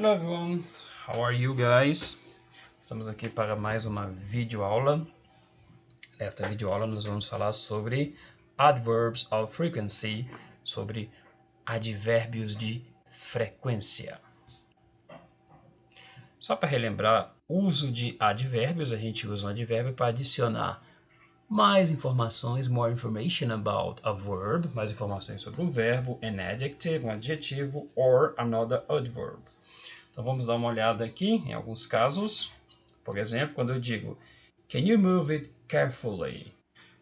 Hello everyone, how are you guys? Estamos aqui para mais uma videoaula. Nesta videoaula nós vamos falar sobre adverbs of frequency, sobre advérbios de frequência. Só para relembrar, uso de advérbios, a gente usa um advérbio para adicionar mais informações, more information about a verb, mais informações sobre um verbo, an adjective, um adjetivo, or another adverb. Então vamos dar uma olhada aqui em alguns casos. Por exemplo, quando eu digo can you move it carefully?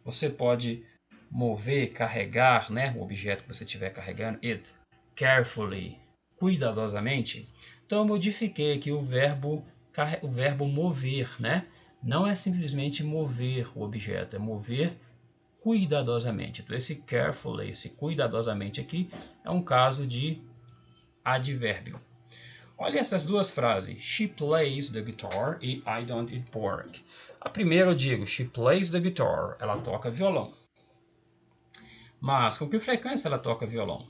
Você pode mover, carregar, né, o objeto que você estiver carregando, it, carefully, cuidadosamente. Então eu modifiquei aqui o verbo mover, né? Não é simplesmente mover o objeto, é mover cuidadosamente. Então esse carefully, esse cuidadosamente aqui, é um caso de advérbio. Olha essas duas frases, she plays the guitar e I don't eat pork. A primeira eu digo, she plays the guitar, ela toca violão. Mas com que frequência ela toca violão?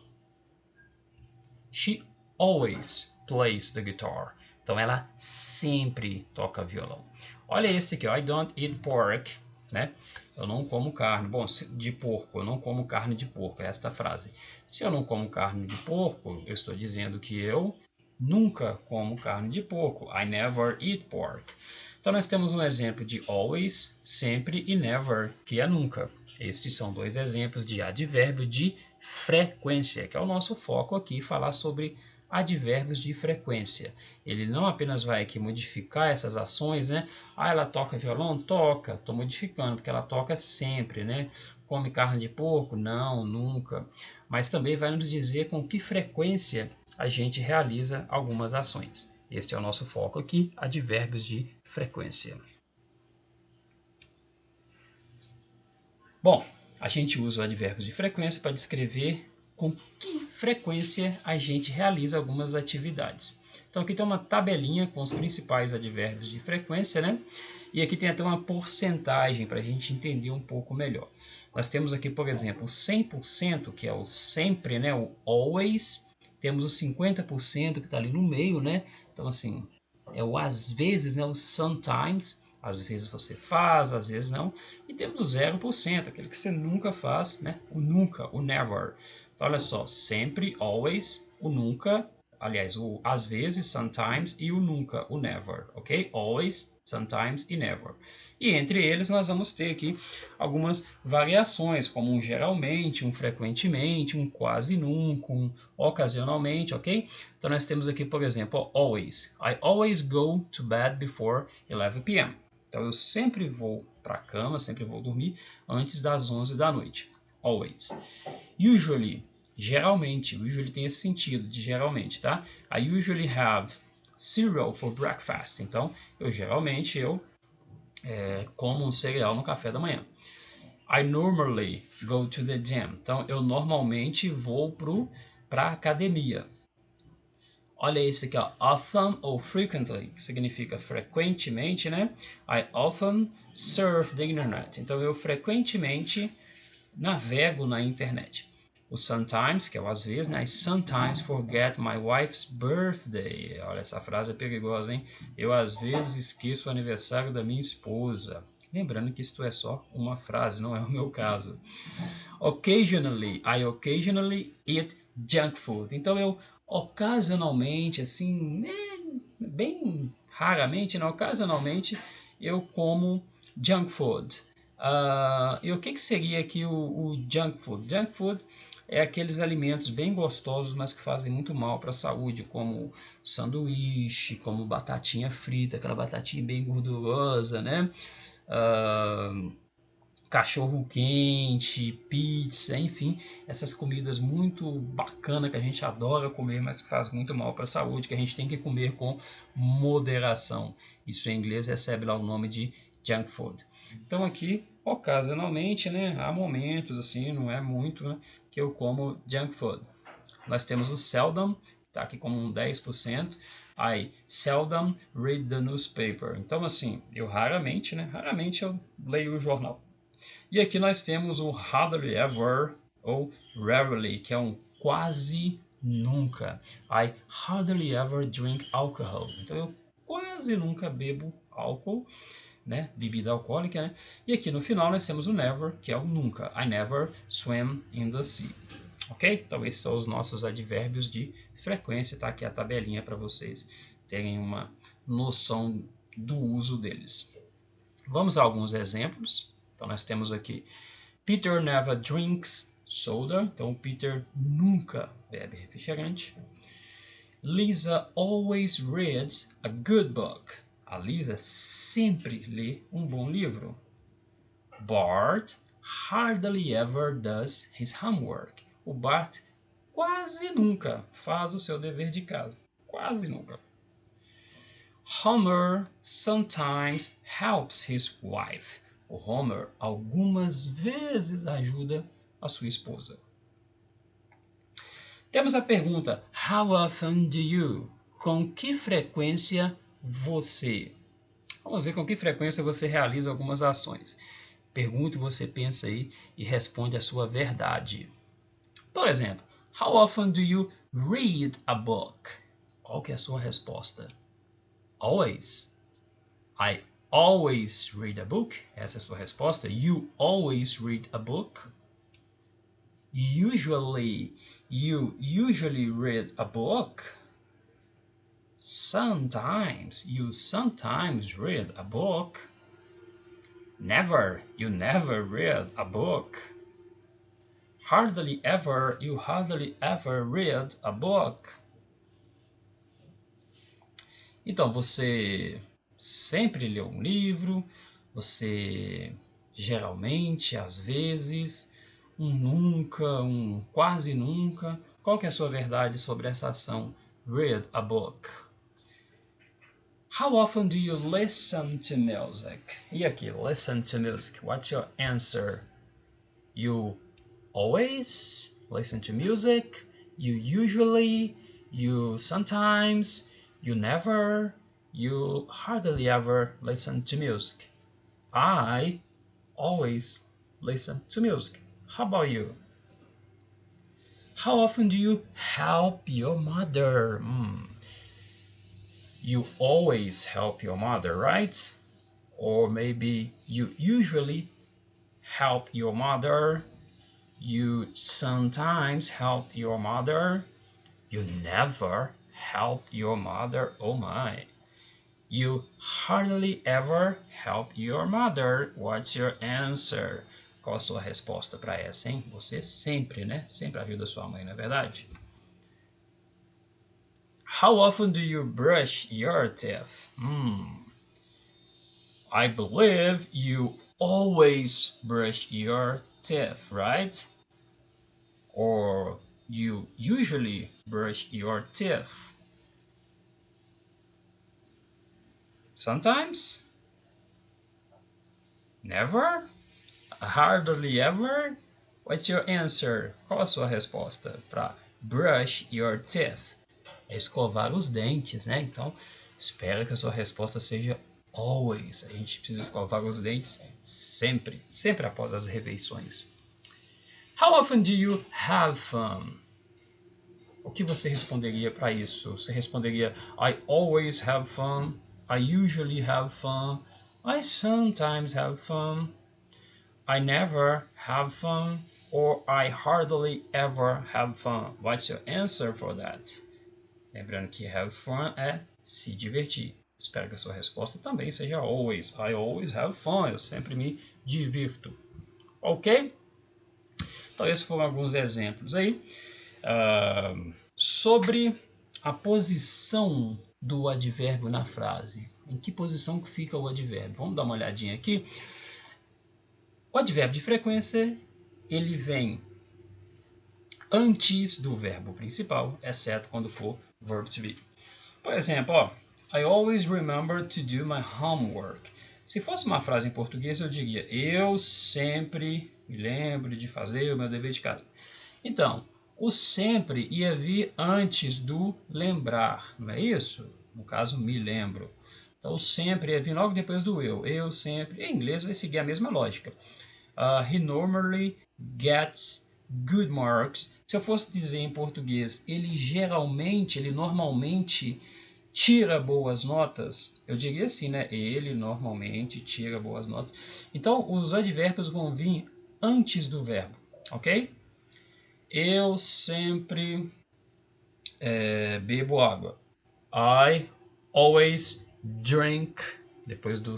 She always plays the guitar. Então ela sempre toca violão. Olha este aqui, I don't eat pork, né? Eu não como carne. Bom, de porco, eu não como carne de porco, é esta frase. Se eu não como carne de porco, eu estou dizendo que eu nunca como carne de porco. I never eat pork. Então nós temos um exemplo de always, sempre, e never, que é nunca. Estes são dois exemplos de advérbio de frequência, que é o nosso foco aqui, falar sobre advérbios de frequência. Ele não apenas vai aqui modificar essas ações, né? Ah, ela toca violão? Toca. Estou modificando, porque ela toca sempre, né? Come carne de porco? Não, nunca. Mas também vai nos dizer com que frequência a gente realiza algumas ações. Este é o nosso foco aqui, advérbios de frequência. Bom, a gente usa o advérbios de frequência para descrever com que frequência a gente realiza algumas atividades. Então aqui tem uma tabelinha com os principais advérbios de frequência, né? E aqui tem até uma porcentagem para a gente entender um pouco melhor. Nós temos aqui, por exemplo, o 100%, que é o sempre, né? O always. Temos o 50% que está ali no meio, né? Então, assim, é o às vezes, né? O sometimes. Às vezes você faz, às vezes não. E temos o 0%, aquele que você nunca faz, né? O nunca, o never. Então, olha só, sempre, always, o nunca, aliás, o às vezes, sometimes, e o nunca, o never, ok? Always, sometimes e never. E entre eles nós vamos ter aqui algumas variações, como um geralmente, um frequentemente, um quase nunca, um ocasionalmente, ok? Então nós temos aqui, por exemplo, always. I always go to bed before 11 p.m. Então eu sempre vou para a cama, sempre vou dormir antes das 11 da noite. Always. Usually, geralmente. Usually tem esse sentido de geralmente, tá? I usually have cereal for breakfast. Então, geralmente como um cereal no café da manhã. I normally go to the gym. Então, eu normalmente vou para a academia. Olha isso aqui, ó, often ou frequently, que significa frequentemente, né? I often surf the internet. Então, eu frequentemente navego na internet. O sometimes, que é o às vezes, né? I sometimes forget my wife's birthday. Olha, essa frase é perigosa, hein? Eu às vezes esqueço o aniversário da minha esposa. Lembrando que isto é só uma frase, não é o meu caso. Occasionally, I occasionally eat junk food. Então eu ocasionalmente, assim, bem raramente, não, ocasionalmente, eu como junk food. E o que seria aqui o junk food? Junk food é aqueles alimentos bem gostosos, mas que fazem muito mal para a saúde, como sanduíche, como batatinha frita, aquela batatinha bem gordurosa, né? Cachorro quente, pizza, enfim, essas comidas muito bacanas que a gente adora comer, mas que faz muito mal para a saúde, que a gente tem que comer com moderação. Isso em inglês recebe lá o nome de junk food. Então aqui, ocasionalmente, né, há momentos assim, não é muito, né, que eu como junk food. Nós temos o seldom, está aqui como um 10%. I seldom read the newspaper. Então assim, eu raramente eu leio o jornal. E aqui nós temos o hardly ever ou rarely, que é um quase nunca. I hardly ever drink alcohol. Então eu quase nunca bebo álcool, né? Bebida alcoólica, né? E aqui no final nós temos o never, que é o nunca. I never swim in the sea. Ok? Então esses são os nossos advérbios de frequência. Tá aqui a tabelinha para vocês terem uma noção do uso deles. Vamos a alguns exemplos. Então nós temos aqui Peter never drinks soda. Então Peter nunca bebe refrigerante. Lisa always reads a good book. A Lisa sempre lê um bom livro. Bart hardly ever does his homework. O Bart quase nunca faz o seu dever de casa. Quase nunca. Homer sometimes helps his wife. O Homer algumas vezes ajuda a sua esposa. Temos a pergunta How often do you? Com que frequência você? Vamos ver com que frequência você realiza algumas ações. Pergunta, você pensa aí e responde a sua verdade. Por exemplo, How often do you read a book? Qual que é a sua resposta? Always. I always read a book. Essa é a sua resposta. You always read a book. Usually. You usually read a book. Sometimes. You sometimes read a book. Never. You never read a book. Hardly ever. You hardly ever read a book. Então, você sempre lê um livro, você geralmente, às vezes, um nunca, um quase nunca. Qual que é a sua verdade sobre essa ação? Read a book. How often do you listen to music? E aqui, listen to music. What's your answer? You always listen to music? You usually? You sometimes? You never? You hardly ever listen to music? I always listen to music. How about you? How often do you help your mother? You always help your mother, right? Or maybe you usually help your mother. You sometimes help your mother. You never help your mother. Oh my. You hardly ever help your mother. What's your answer? Qual a sua resposta para essa, hein? Você sempre, né? Sempre ajuda sua mãe, não é verdade? How often do you brush your teeth? I believe you always brush your teeth, right? Or you usually brush your teeth. Sometimes? Never? Hardly ever? What's your answer? Qual a sua resposta para brush your teeth? É escovar os dentes, né? Então, espero que a sua resposta seja always. A gente precisa escovar os dentes sempre, sempre após as refeições. How often do you have fun? O que você responderia para isso? Você responderia I always have fun, I usually have fun, I sometimes have fun, I never have fun, or I hardly ever have fun. What's your answer for that? Lembrando que have fun é se divertir. Espero que a sua resposta também seja always. I always have fun. Eu sempre me divirto. Ok? Então, esses foram alguns exemplos aí. Sobre a posição do advérbio na frase. Em que posição que fica o advérbio? Vamos dar uma olhadinha aqui. O advérbio de frequência, ele vem antes do verbo principal, exceto quando for verb to be. Por exemplo, I always remember to do my homework. Se fosse uma frase em português, eu diria eu sempre me lembro de fazer o meu dever de casa. Então, o sempre ia vir antes do lembrar, não é isso? No caso, me lembro. Então, o sempre ia vir logo depois do eu. Eu sempre. Em inglês vai seguir a mesma lógica. He normally gets good marks. Se eu fosse dizer em português, ele normalmente tira boas notas, eu diria assim, né? Ele normalmente tira boas notas. Então, os advérbios vão vir antes do verbo, ok? Eu sempre bebo água. I always drink. Depois do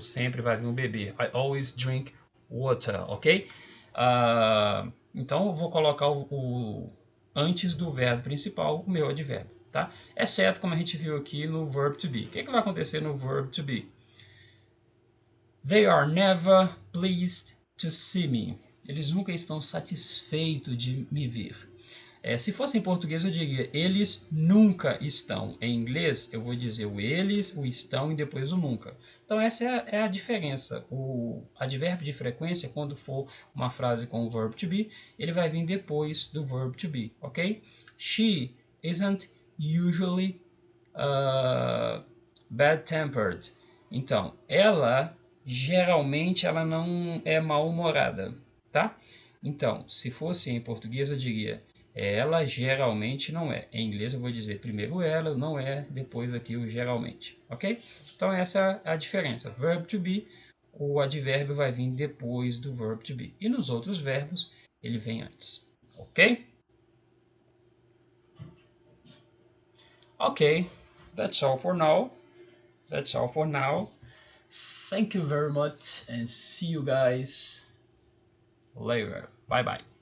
sempre vai vir um beber. I always drink water, ok? Então eu vou colocar antes do verbo principal o meu advérbio, tá? Exceto como a gente viu aqui no verb to be. O que vai acontecer no verb to be? They are never pleased to see me. Eles nunca estão satisfeitos de me ver. Se fosse em português, eu diria eles nunca estão. Em inglês, eu vou dizer o eles, o estão e depois o nunca. Então, essa é a diferença. O advérbio de frequência, quando for uma frase com o verb to be, ele vai vir depois do verb to be, ok? She isn't usually bad-tempered. Então, ela geralmente ela não é mal-humorada, tá? Então, se fosse em português, eu diria ela geralmente não é. Em inglês eu vou dizer primeiro ela, não é, depois aqui o geralmente, ok? Então essa é a diferença. Verb to be, o advérbio vai vir depois do verb to be. E nos outros verbos, ele vem antes, ok? Ok, that's all for now. That's all for now. Thank you very much and see you guys later. Bye bye.